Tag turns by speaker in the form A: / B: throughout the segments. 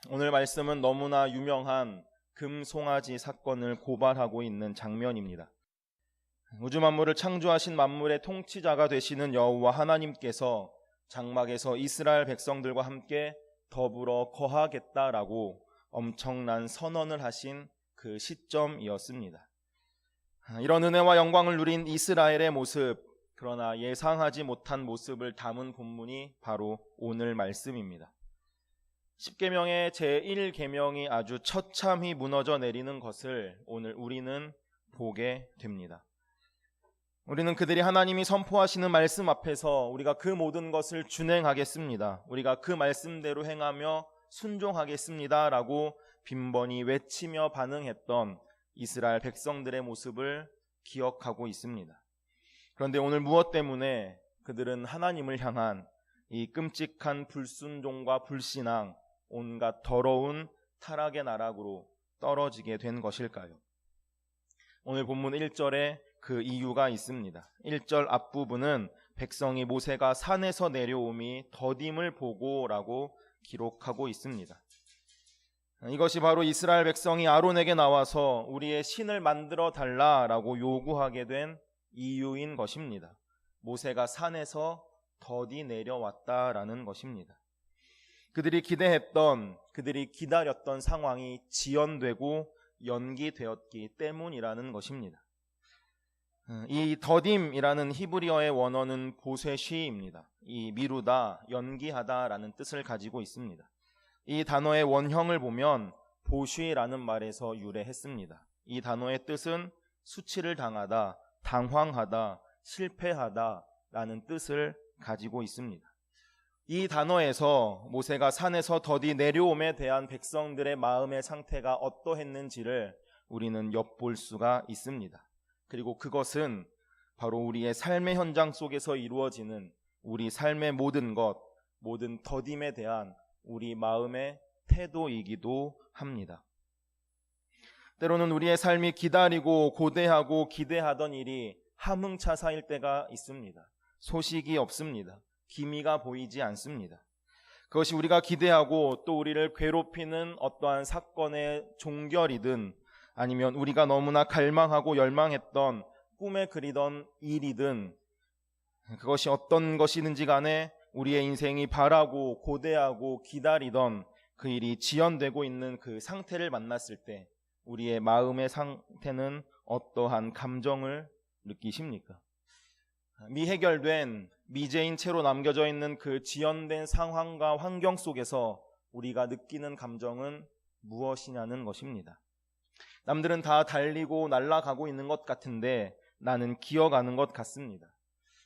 A: 오늘 말씀은 너무나 유명한 금송아지 사건을 고발하고 있는 장면입니다. 우주 만물을 창조하신 만물의 통치자가 되시는 여호와 하나님께서 장막에서 이스라엘 백성들과 함께 더불어 거하겠다라고 엄청난 선언을 하신 그 시점이었습니다. 이런 은혜와 영광을 누린 이스라엘의 모습, 그러나 예상하지 못한 모습을 담은 본문이 바로 오늘 말씀입니다. 10계명의 제1계명이 아주 처참히 무너져 내리는 것을 오늘 우리는 보게 됩니다. 우리는 그들이 하나님이 선포하시는 말씀 앞에서 우리가 그 모든 것을 준행하겠습니다, 우리가 그 말씀대로 행하며 순종하겠습니다 라고 빈번히 외치며 반응했던 이스라엘 백성들의 모습을 기억하고 있습니다. 그런데 오늘 무엇 때문에 그들은 하나님을 향한 이 끔찍한 불순종과 불신앙, 온갖 더러운 타락의 나락으로 떨어지게 된 것일까요? 오늘 본문 1절에 그 이유가 있습니다. 1절 앞부분은 백성이 모세가 산에서 내려옴이 더딤을 보고라고 기록하고 있습니다. 이것이 바로 이스라엘 백성이 아론에게 나와서 우리의 신을 만들어 달라라고 요구하게 된 이유인 것입니다. 모세가 산에서 더디 내려왔다라는 것입니다. 그들이 기대했던, 그들이 기다렸던 상황이 지연되고 연기되었기 때문이라는 것입니다. 이 더딤이라는 히브리어의 원어는 보세시입니다. 이 미루다, 연기하다라는 뜻을 가지고 있습니다. 이 단어의 원형을 보면 보쉬라는 말에서 유래했습니다. 이 단어의 뜻은 수치를 당하다, 당황하다, 실패하다라는 뜻을 가지고 있습니다. 이 단어에서 모세가 산에서 더디 내려옴에 대한 백성들의 마음의 상태가 어떠했는지를 우리는 엿볼 수가 있습니다. 그리고 그것은 바로 우리의 삶의 현장 속에서 이루어지는 우리 삶의 모든 것, 모든 더딤에 대한 우리 마음의 태도이기도 합니다. 때로는 우리의 삶이 기다리고 고대하고 기대하던 일이 함흥차사일 때가 있습니다. 소식이 없습니다. 기미가 보이지 않습니다. 그것이 우리가 기대하고 또 우리를 괴롭히는 어떠한 사건의 종결이든 아니면 우리가 너무나 갈망하고 열망했던 꿈에 그리던 일이든 그것이 어떤 것이든지 간에 우리의 인생이 바라고 고대하고 기다리던 그 일이 지연되고 있는 그 상태를 만났을 때 우리의 마음의 상태는 어떠한 감정을 느끼십니까? 미해결된 미제인 채로 남겨져 있는 그 지연된 상황과 환경 속에서 우리가 느끼는 감정은 무엇이냐는 것입니다. 남들은 다 달리고 날아가고 있는 것 같은데 나는 기어가는 것 같습니다.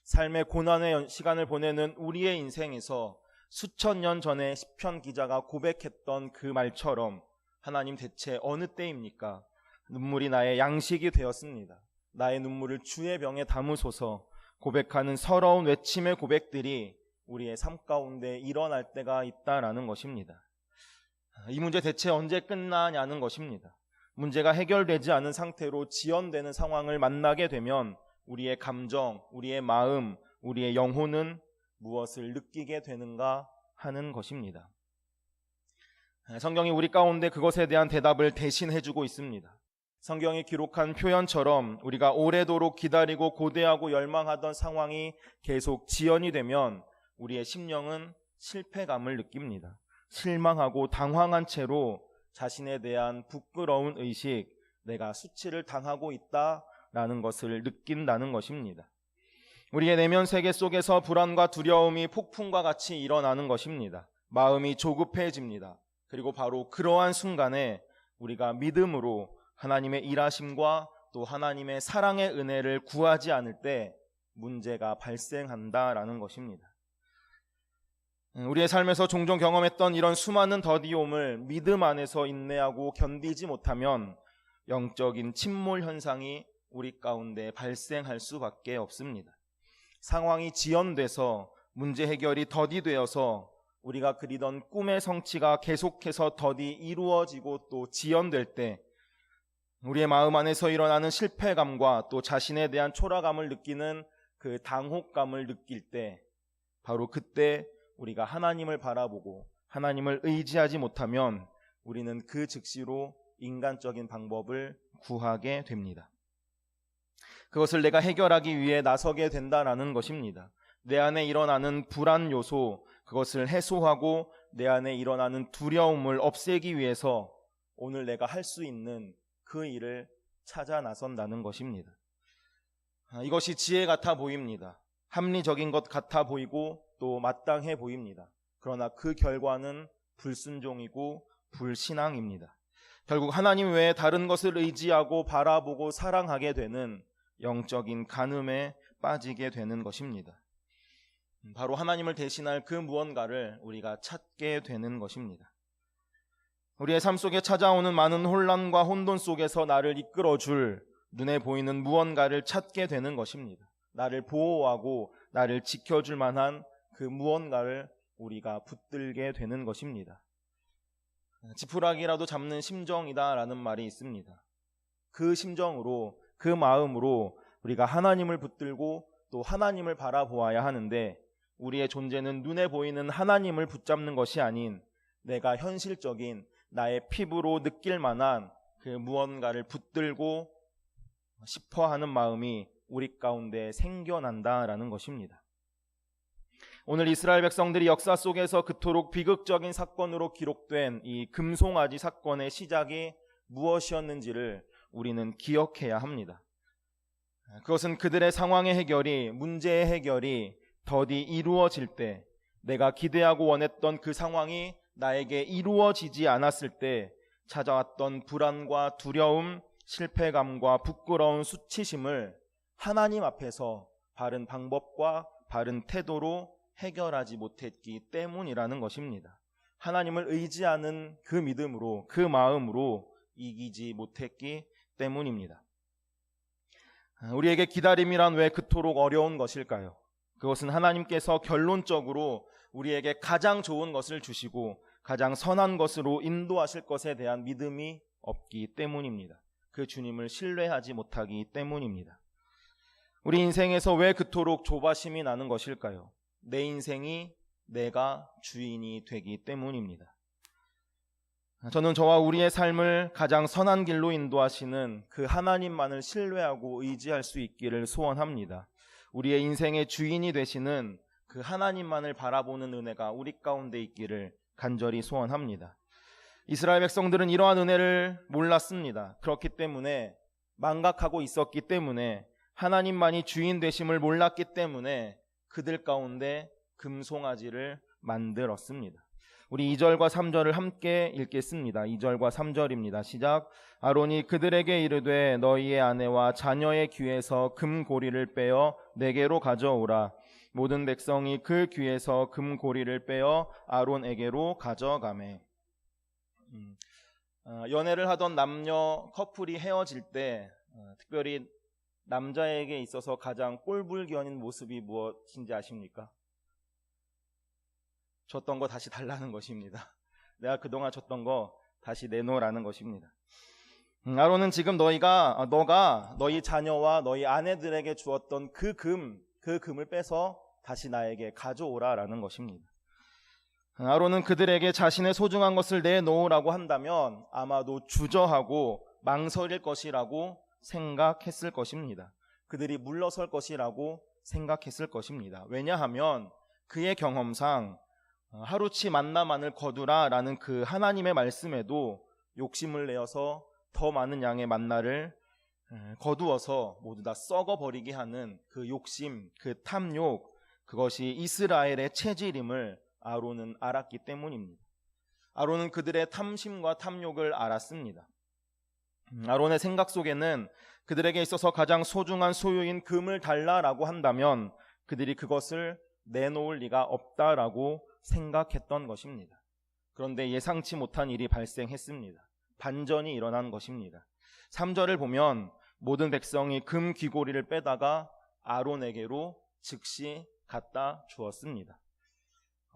A: 삶의 고난의 시간을 보내는 우리의 인생에서 수천 년 전에 시편 기자가 고백했던 그 말처럼 하나님 대체 어느 때입니까? 눈물이 나의 양식이 되었습니다. 나의 눈물을 주의 병에 담으소서 고백하는 서러운 외침의 고백들이 우리의 삶 가운데 일어날 때가 있다라는 것입니다. 이 문제 대체 언제 끝나냐는 것입니다. 문제가 해결되지 않은 상태로 지연되는 상황을 만나게 되면 우리의 감정, 우리의 마음, 우리의 영혼은 무엇을 느끼게 되는가 하는 것입니다. 성경이 우리 가운데 그것에 대한 대답을 대신해주고 있습니다. 성경이 기록한 표현처럼 우리가 오래도록 기다리고 고대하고 열망하던 상황이 계속 지연이 되면 우리의 심령은 실패감을 느낍니다. 실망하고 당황한 채로 자신에 대한 부끄러운 의식, 내가 수치를 당하고 있다라는 것을 느낀다는 것입니다. 우리의 내면 세계 속에서 불안과 두려움이 폭풍과 같이 일어나는 것입니다. 마음이 조급해집니다. 그리고 바로 그러한 순간에 우리가 믿음으로 하나님의 일하심과 또 하나님의 사랑의 은혜를 구하지 않을 때 문제가 발생한다라는 것입니다. 우리의 삶에서 종종 경험했던 이런 수많은 더디움을 믿음 안에서 인내하고 견디지 못하면 영적인 침몰 현상이 우리 가운데 발생할 수밖에 없습니다. 상황이 지연돼서 문제 해결이 더디되어서 우리가 그리던 꿈의 성취가 계속해서 더디 이루어지고 또 지연될 때 우리의 마음 안에서 일어나는 실패감과 또 자신에 대한 초라감을 느끼는 그 당혹감을 느낄 때 바로 그때 우리가 하나님을 바라보고 하나님을 의지하지 못하면 우리는 그 즉시로 인간적인 방법을 구하게 됩니다. 그것을 내가 해결하기 위해 나서게 된다라는 것입니다. 내 안에 일어나는 불안 요소, 그것을 해소하고 내 안에 일어나는 두려움을 없애기 위해서 오늘 내가 할 수 있는 그 일을 찾아 나선다는 것입니다. 이것이 지혜 같아 보입니다. 합리적인 것 같아 보이고 또 마땅해 보입니다. 그러나 그 결과는 불순종이고 불신앙입니다. 결국 하나님 외에 다른 것을 의지하고 바라보고 사랑하게 되는 영적인 간음에 빠지게 되는 것입니다. 바로 하나님을 대신할 그 무언가를 우리가 찾게 되는 것입니다. 우리의 삶 속에 찾아오는 많은 혼란과 혼돈 속에서 나를 이끌어줄 눈에 보이는 무언가를 찾게 되는 것입니다. 나를 보호하고 나를 지켜줄 만한 그 무언가를 우리가 붙들게 되는 것입니다. 지푸라기라도 잡는 심정이다라는 말이 있습니다. 그 심정으로, 그 마음으로 우리가 하나님을 붙들고 또 하나님을 바라보아야 하는데, 우리의 존재는 눈에 보이는 하나님을 붙잡는 것이 아닌 내가 현실적인 나의 피부로 느낄 만한 그 무언가를 붙들고 싶어 하는 마음이 우리 가운데 생겨난다라는 것입니다. 오늘 이스라엘 백성들이 역사 속에서 그토록 비극적인 사건으로 기록된 이 금송아지 사건의 시작이 무엇이었는지를 우리는 기억해야 합니다. 그것은 그들의 상황의 해결이, 문제의 해결이 더디 이루어질 때, 내가 기대하고 원했던 그 상황이 나에게 이루어지지 않았을 때 찾아왔던 불안과 두려움, 실패감과 부끄러운 수치심을 하나님 앞에서 바른 방법과 바른 태도로 해결하지 못했기 때문이라는 것입니다. 하나님을 의지하는 그 믿음으로, 그 마음으로 이기지 못했기 때문입니다. 우리에게 기다림이란 왜 그토록 어려운 것일까요? 그것은 하나님께서 결론적으로 우리에게 가장 좋은 것을 주시고 가장 선한 것으로 인도하실 것에 대한 믿음이 없기 때문입니다. 그 주님을 신뢰하지 못하기 때문입니다. 우리 인생에서 왜 그토록 조바심이 나는 것일까요? 내 인생이 내가 주인이 되기 때문입니다. 저는 저와 우리의 삶을 가장 선한 길로 인도하시는 그 하나님만을 신뢰하고 의지할 수 있기를 소원합니다. 우리의 인생의 주인이 되시는 그 하나님만을 바라보는 은혜가 우리 가운데 있기를 간절히 소원합니다. 이스라엘 백성들은 이러한 은혜를 몰랐습니다. 그렇기 때문에, 망각하고 있었기 때문에, 하나님만이 주인 되심을 몰랐기 때문에 그들 가운데 금송아지를 만들었습니다. 우리 2절과 3절을 함께 읽겠습니다. 2절과 3절입니다. 시작. 아론이 그들에게 이르되 너희의 아내와 자녀의 귀에서 금고리를 빼어 내게로 가져오라. 모든 백성이 그 귀에서 금고리를 빼어 아론에게로 가져가매. 연애를 하던 남녀 커플이 헤어질 때 특별히 남자에게 있어서 가장 꼴불견인 모습이 무엇인지 아십니까? 줬던 거 다시 달라는 것입니다. 내가 그동안 줬던 거 다시 내놓으라는 것입니다. 아론은 지금 너가 너희 자녀와 너희 아내들에게 주었던 그 금을 빼서 다시 나에게 가져오라라는 것입니다. 아론은 그들에게 자신의 소중한 것을 내놓으라고 한다면 아마도 주저하고 망설일 것이라고 생각했을 것입니다. 그들이 물러설 것이라고 생각했을 것입니다. 왜냐하면 그의 경험상 하루치 만나만을 거두라라는 그 하나님의 말씀에도 욕심을 내어서 더 많은 양의 만나를 거두어서 모두 다 썩어버리게 하는 그 욕심, 그 탐욕, 그것이 이스라엘의 체질임을 아론은 알았기 때문입니다. 아론은 그들의 탐심과 탐욕을 알았습니다. 아론의 생각 속에는 그들에게 있어서 가장 소중한 소유인 금을 달라라고 한다면 그들이 그것을 내놓을 리가 없다라고 생각했던 것입니다. 그런데 예상치 못한 일이 발생했습니다. 반전이 일어난 것입니다. 3절을 보면 모든 백성이 금 귀고리를 빼다가 아론에게로 즉시 갖다 주었습니다.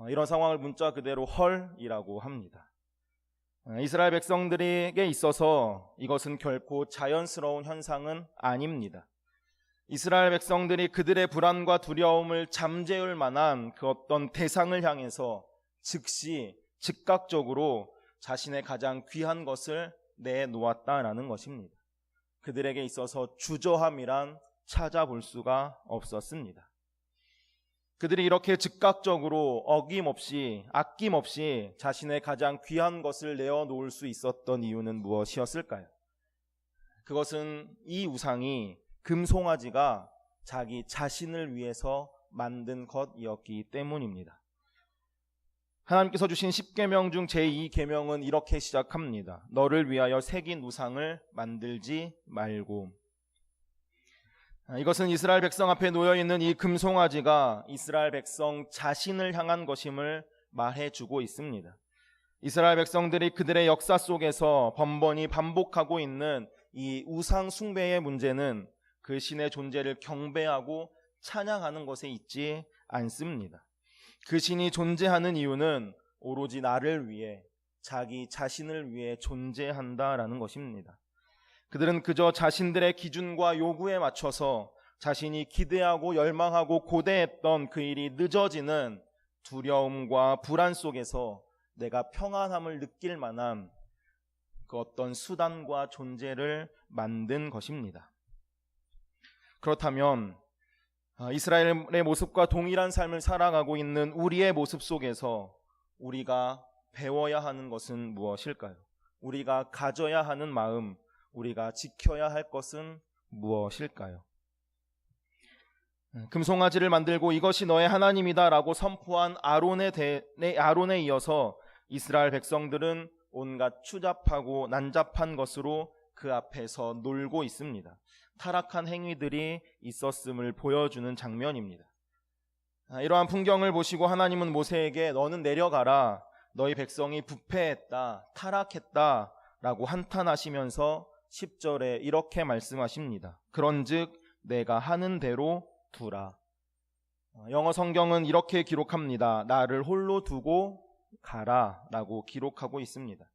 A: 이런 상황을 문자 그대로 헐이라고 합니다. 이스라엘 백성들에게 있어서 이것은 결코 자연스러운 현상은 아닙니다. 이스라엘 백성들이 그들의 불안과 두려움을 잠재울 만한 그 어떤 대상을 향해서 즉시 즉각적으로 자신의 가장 귀한 것을 내놓았다라는 것입니다. 그들에게 있어서 주저함이란 찾아볼 수가 없었습니다. 그들이 이렇게 즉각적으로 어김없이 아낌없이 자신의 가장 귀한 것을 내어놓을 수 있었던 이유는 무엇이었을까요? 그것은 이 우상이 금송아지가 자기 자신을 위해서 만든 것이었기 때문입니다. 하나님께서 주신 10계명 중 제2계명은 이렇게 시작합니다. 너를 위하여 새긴 우상을 만들지 말고. 이것은 이스라엘 백성 앞에 놓여있는 이 금송아지가 이스라엘 백성 자신을 향한 것임을 말해주고 있습니다. 이스라엘 백성들이 그들의 역사 속에서 번번이 반복하고 있는 이 우상 숭배의 문제는 그 신의 존재를 경배하고 찬양하는 것에 있지 않습니다. 그 신이 존재하는 이유는 오로지 나를 위해, 자기 자신을 위해 존재한다라는 것입니다. 그들은 그저 자신들의 기준과 요구에 맞춰서 자신이 기대하고 열망하고 고대했던 그 일이 늦어지는 두려움과 불안 속에서 내가 평안함을 느낄 만한 그 어떤 수단과 존재를 만든 것입니다. 그렇다면 이스라엘의 모습과 동일한 삶을 살아가고 있는 우리의 모습 속에서 우리가 배워야 하는 것은 무엇일까요? 우리가 가져야 하는 마음, 우리가 지켜야 할 것은 무엇일까요? 금송아지를 만들고 이것이 너의 하나님이다 라고 선포한 아론에 이어서 이스라엘 백성들은 온갖 추잡하고 난잡한 것으로 그 앞에서 놀고 있습니다. 타락한 행위들이 있었음을 보여주는 장면입니다. 이러한 풍경을 보시고 하나님은 모세에게 너는 내려가라, 너희 백성이 부패했다, 타락했다 라고 한탄하시면서 10절에 이렇게 말씀하십니다. 그런즉 내가 하는 대로 두라. 영어 성경은 이렇게 기록합니다. 나를 홀로 두고 가라 라고 기록하고 있습니다.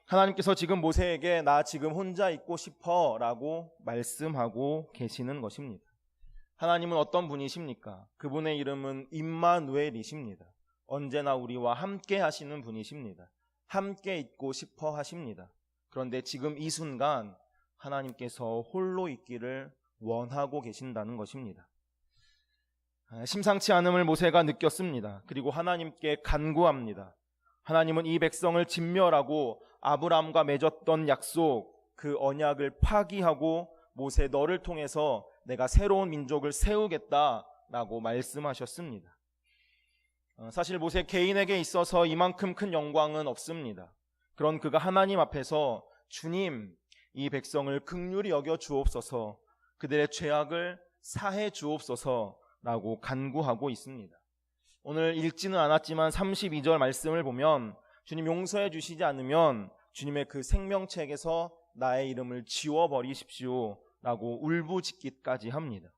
A: 하나님께서 지금 모세에게 나 지금 혼자 있고 싶어 라고 말씀하고 계시는 것입니다. 하나님은 어떤 분이십니까? 그분의 이름은 임마누엘이십니다. 언제나 우리와 함께 하시는 분이십니다. 함께 있고 싶어 하십니다. 그런데 지금 이 순간 하나님께서 홀로 있기를 원하고 계신다는 것입니다. 심상치 않음을 모세가 느꼈습니다. 그리고 하나님께 간구합니다. 하나님은 이 백성을 진멸하고 아브라함과 맺었던 약속, 그 언약을 파기하고 모세 너를 통해서 내가 새로운 민족을 세우겠다라고 말씀하셨습니다. 사실 모세 개인에게 있어서 이만큼 큰 영광은 없습니다. 그런 그가 하나님 앞에서 주님, 이 백성을 긍휼히 여겨 주옵소서, 그들의 죄악을 사해 주옵소서라고 간구하고 있습니다. 오늘 읽지는 않았지만 32절 말씀을 보면 주님 용서해 주시지 않으면 주님의 그 생명책에서 나의 이름을 지워버리십시오 라고 울부짖기까지 합니다.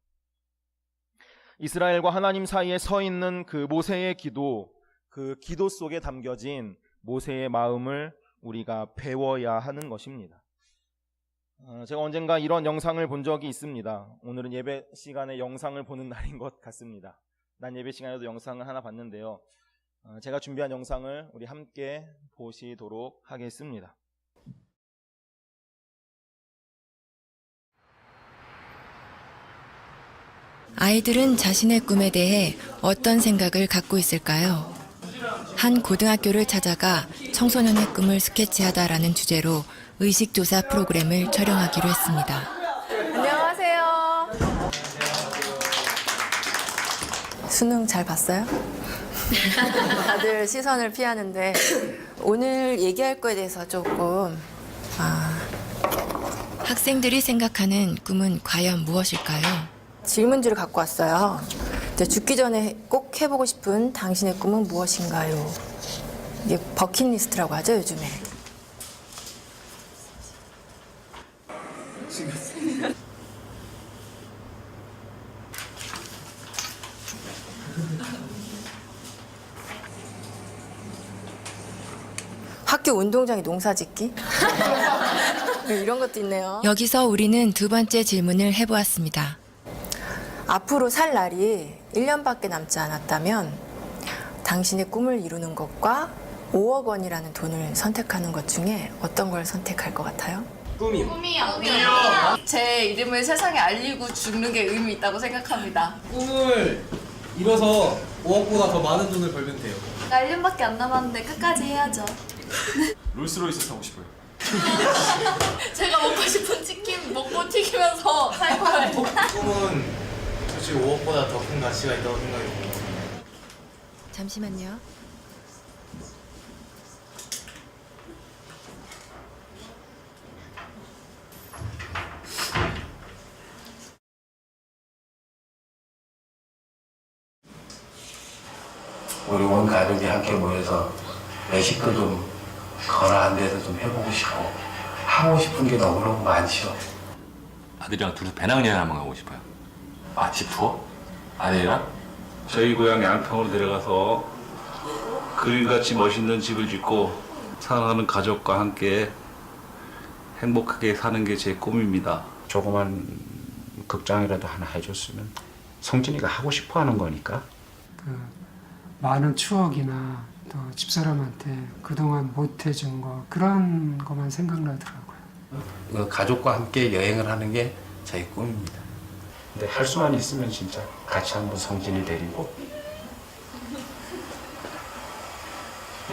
A: 이스라엘과 하나님 사이에 서 있는 그 모세의 기도, 그 기도 속에 담겨진 모세의 마음을 우리가 배워야 하는 것입니다. 제가 언젠가 이런 영상을 본 적이 있습니다. 오늘은 예배 시간에 영상을 보는 날인 것 같습니다. 난 예배 시간에도 영상을 하나 봤는데요. 제가 준비한 영상을 우리 함께 보시도록 하겠습니다.
B: 아이들은 자신의 꿈에 대해 어떤 생각을 갖고 있을까요? 한 고등학교를 찾아가 청소년의 꿈을 스케치하다라는 주제로 의식조사 프로그램을 촬영하기로 했습니다.
C: 안녕하세요. 수능 잘 봤어요? 다들 시선을 피하는데 오늘 얘기할 거에 대해서 조금
B: 학생들이 생각하는 꿈은 과연 무엇일까요?
C: 질문지를 갖고 왔어요. 이제 죽기 전에 꼭 해보고 싶은 당신의 꿈은 무엇인가요? 이게 버킷리스트라고 하죠, 요즘에. 학교 운동장에 농사 짓기? 이런 것도 있네요.
B: 여기서 우리는 두 번째 질문을 해보았습니다.
C: 앞으로 살 날이 1년밖에 남지 않았다면 당신의 꿈을 이루는 것과 5억 원이라는 돈을 선택하는 것 중에 어떤 걸 선택할 것 같아요?
D: 꿈이요.
E: 제 이름을 세상에 알리고 죽는 게 의미 있다고 생각합니다.
D: 꿈을 이뤄서 5억보다 더 많은 돈을 벌면 돼요.
E: 나 1년밖에 안 남았는데 끝까지 해야죠.
A: 롤스로이스 사고 싶어요.
E: 제가 먹고 싶은 치킨 먹고 튀기면서 살 거예요.
F: 꿈은 솔직히 5억보다 더 큰 가치가 있다고 생각해요.
B: 잠시만요.
G: 우리 온 가족이 함께 모여서 외식도 좀 건화한 데서 좀 해보고 싶고 하고 싶은 게 너무너무 많죠.
H: 아들이랑 둘이서 배낭여행 한번 가고 싶어요. 아, 집 투어? 아들이랑?
I: 저희 고향 양평으로 내려가서 그림같이 멋있는 집을 짓고 사랑하는 가족과 함께 행복하게 사는 게 제 꿈입니다.
G: 조그만 극장이라도 하나 해줬으면 성진이가 하고 싶어 하는 거니까.
J: 많은 추억이나 또 집사람한테 그동안 못 해준 거 그런 것만 생각나더라고요.
G: 가족과 함께 여행을 하는 게 저희 꿈입니다. 근데 할 수만 있으면 진짜 같이 한번 성진이 데리고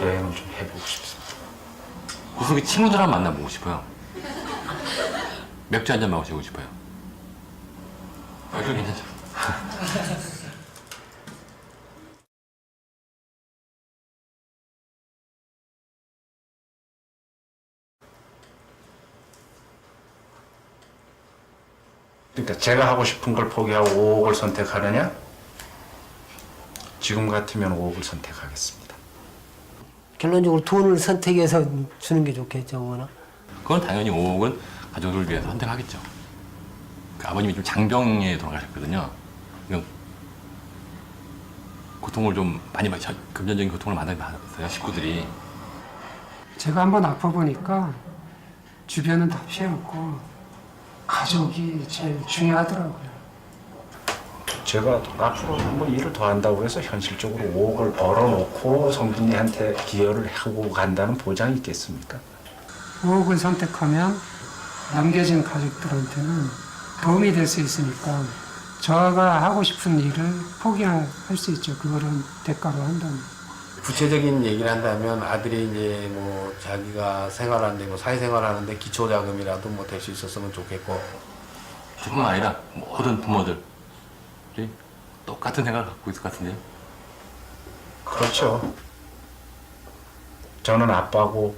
G: 여행을 좀 해보고 싶습니다.
H: 구석에 친구들 한번 만나보고 싶어요. 맥주 한잔 마시고 싶어요. 그거 괜찮죠?
G: 그러니까 제가 하고 싶은 걸 포기하고 5억을 선택하느냐? 지금 같으면 5억을 선택하겠습니다.
K: 결론적으로 돈을 선택해서 주는 게 좋겠죠, 뭐나.
H: 그건 당연히 5억은 가족을 위해서 선택하겠죠. 그 아버님이 좀 장병에 돌아가셨거든요. 그러니까 고통을 좀 많이 받, 금전적인 고통을 많이 받았어요, 식구들이.
J: 제가 한번 아파 보니까 주변은 다 필요 없고 가족이 제일 중요하더라고요.
G: 제가 앞으로 한번 일을 더 한다고 해서 현실적으로 5억을 벌어놓고 성진이한테 기여를 하고 간다는 보장이 있겠습니까?
J: 5억을 선택하면 남겨진 가족들한테는 도움이 될 수 있으니까 저가 하고 싶은 일을 포기할 수 있죠. 그거를 대가로 한다면.
F: 구체적인 얘기를 한다면 아들이 이제 뭐 자기가 생활하는데 뭐 사회생활하는데 기초자금이라도 뭐 될 수 있었으면 좋겠고.
H: 저뿐만 아니라 모든 부모들이 똑같은 생각을 갖고 있을 것 같은데요.
G: 그렇죠. 저는 아빠고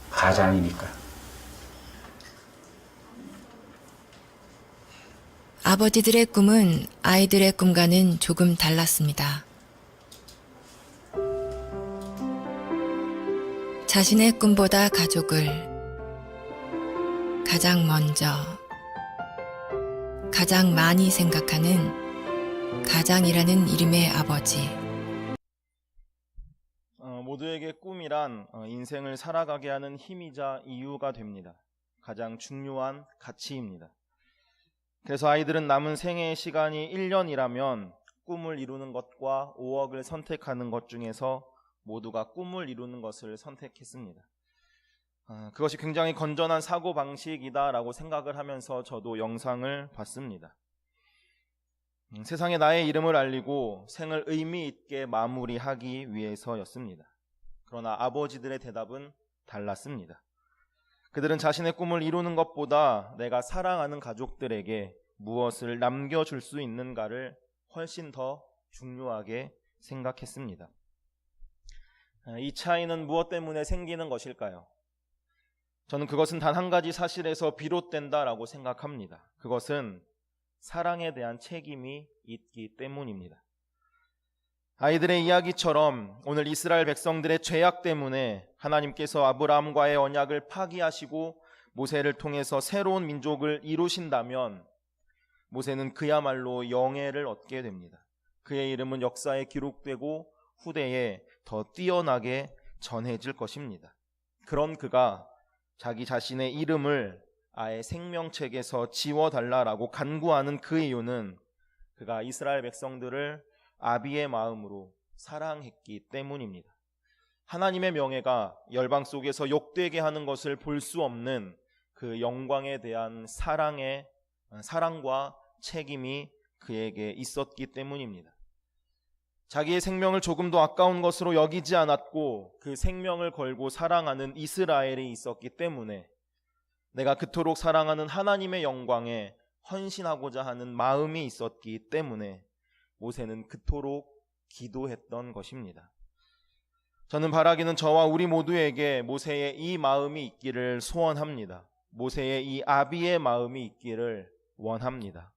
G: 가장이니까.
B: 아버지들의 꿈은 아이들의 꿈과는 조금 달랐습니다. 자신의 꿈보다 가족을 가장 먼저, 가장 많이 생각하는 가장이라는 이름의 아버지.
A: 모두에게 꿈이란 인생을 살아가게 하는 힘이자 이유가 됩니다. 가장 중요한 가치입니다. 그래서 아이들은 남은 생애의 시간이 1년이라면 꿈을 이루는 것과 5억을 선택하는 것 중에서 모두가 꿈을 이루는 것을 선택했습니다. 그것이 굉장히 건전한 사고방식이다라고 생각을 하면서 저도 영상을 봤습니다. 세상에 나의 이름을 알리고 생을 의미 있게 마무리하기 위해서였습니다. 그러나 아버지들의 대답은 달랐습니다. 그들은 자신의 꿈을 이루는 것보다 내가 사랑하는 가족들에게 무엇을 남겨줄 수 있는가를 훨씬 더 중요하게 생각했습니다. 이 차이는 무엇 때문에 생기는 것일까요? 저는 그것은 단 한 가지 사실에서 비롯된다라고 생각합니다. 그것은 사랑에 대한 책임이 있기 때문입니다. 아이들의 이야기처럼 오늘 이스라엘 백성들의 죄악 때문에 하나님께서 아브라함과의 언약을 파기하시고 모세를 통해서 새로운 민족을 이루신다면 모세는 그야말로 영예를 얻게 됩니다. 그의 이름은 역사에 기록되고 후대에 더 뛰어나게 전해질 것입니다. 그런 그가 자기 자신의 이름을 아예 생명책에서 지워달라라고 간구하는 그 이유는 그가 이스라엘 백성들을 아비의 마음으로 사랑했기 때문입니다. 하나님의 명예가 열방 속에서 욕되게 하는 것을 볼 수 없는 그 영광에 대한 사랑과 책임이 그에게 있었기 때문입니다. 자기의 생명을 조금도 아까운 것으로 여기지 않았고 그 생명을 걸고 사랑하는 이스라엘이 있었기 때문에 내가 그토록 사랑하는 하나님의 영광에 헌신하고자 하는 마음이 있었기 때문에 모세는 그토록 기도했던 것입니다. 저는 바라기는 저와 우리 모두에게 모세의 이 마음이 있기를 소원합니다. 모세의 이 아비의 마음이 있기를 원합니다.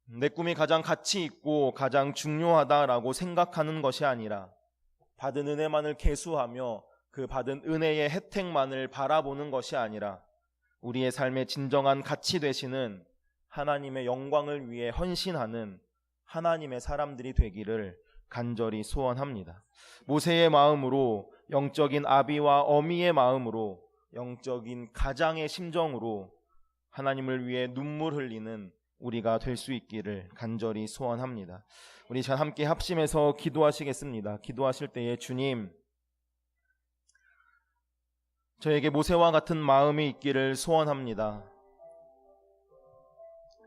A: 내 꿈이 가장 가치 있고 가장 중요하다라고 생각하는 것이 아니라 받은 은혜만을 계수하며 그 받은 은혜의 혜택만을 바라보는 것이 아니라 우리의 삶의 진정한 가치 되시는 하나님의 영광을 위해 헌신하는 하나님의 사람들이 되기를 간절히 소원합니다. 모세의 마음으로, 영적인 아비와 어미의 마음으로, 영적인 가장의 심정으로 하나님을 위해 눈물 흘리는 우리가 될 수 있기를 간절히 소원합니다. 우리 잘 함께 합심해서 기도하시겠습니다. 기도하실 때에 주님, 저에게 모세와 같은 마음이 있기를 소원합니다.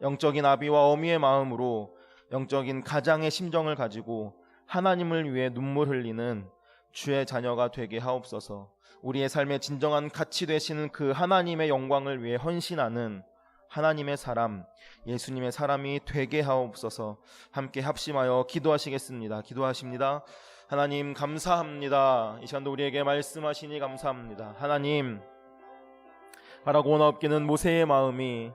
A: 영적인 아비와 어미의 마음으로 영적인 가장의 심정을 가지고 하나님을 위해 눈물 흘리는 주의 자녀가 되게 하옵소서. 우리의 삶의 진정한 가치 되시는 그 하나님의 영광을 위해 헌신하는 하나님의 사람, 예수님의 사람이 되게 하옵소서. 함께 합심하여 기도하시겠습니다. 기도하십니다. 하나님 감사합니다. 이 시간도 우리에게 말씀하시니 감사합니다. 하나님, 바라고 원하옵기는 모세의 마음이,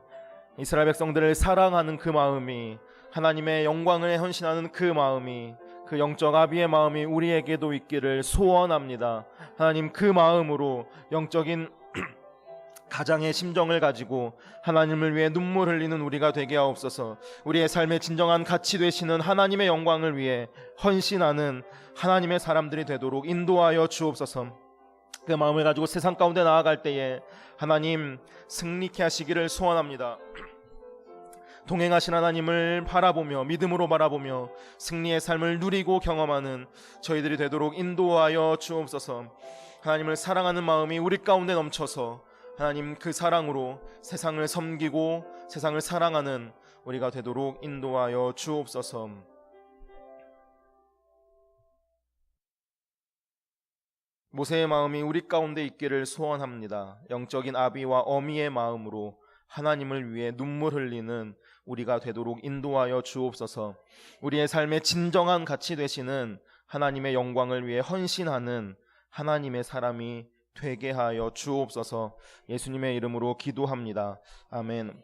A: 이스라엘 백성들을 사랑하는 그 마음이, 하나님의 영광을 헌신하는 그 마음이, 그 영적 아비의 마음이 우리에게도 있기를 소원합니다. 하나님, 그 마음으로 영적인 가장의 심정을 가지고 하나님을 위해 눈물 흘리는 우리가 되게 하옵소서. 우리의 삶의 진정한 가치 되시는 하나님의 영광을 위해 헌신하는 하나님의 사람들이 되도록 인도하여 주옵소서. 그 마음을 가지고 세상 가운데 나아갈 때에 하나님 승리케 하시기를 소원합니다. 동행하신 하나님을 바라보며 믿음으로 바라보며 승리의 삶을 누리고 경험하는 저희들이 되도록 인도하여 주옵소서. 하나님을 사랑하는 마음이 우리 가운데 넘쳐서 하나님 그 사랑으로 세상을 섬기고 세상을 사랑하는 우리가 되도록 인도하여 주옵소서. 모세의 마음이 우리 가운데 있기를 소원합니다. 영적인 아비와 어미의 마음으로 하나님을 위해 눈물 흘리는 우리가 되도록 인도하여 주옵소서. 우리의 삶의 진정한 가치 되시는 하나님의 영광을 위해 헌신하는 하나님의 사람이 되게 하여 주옵소서. 예수님의 이름으로 기도합니다. 아멘.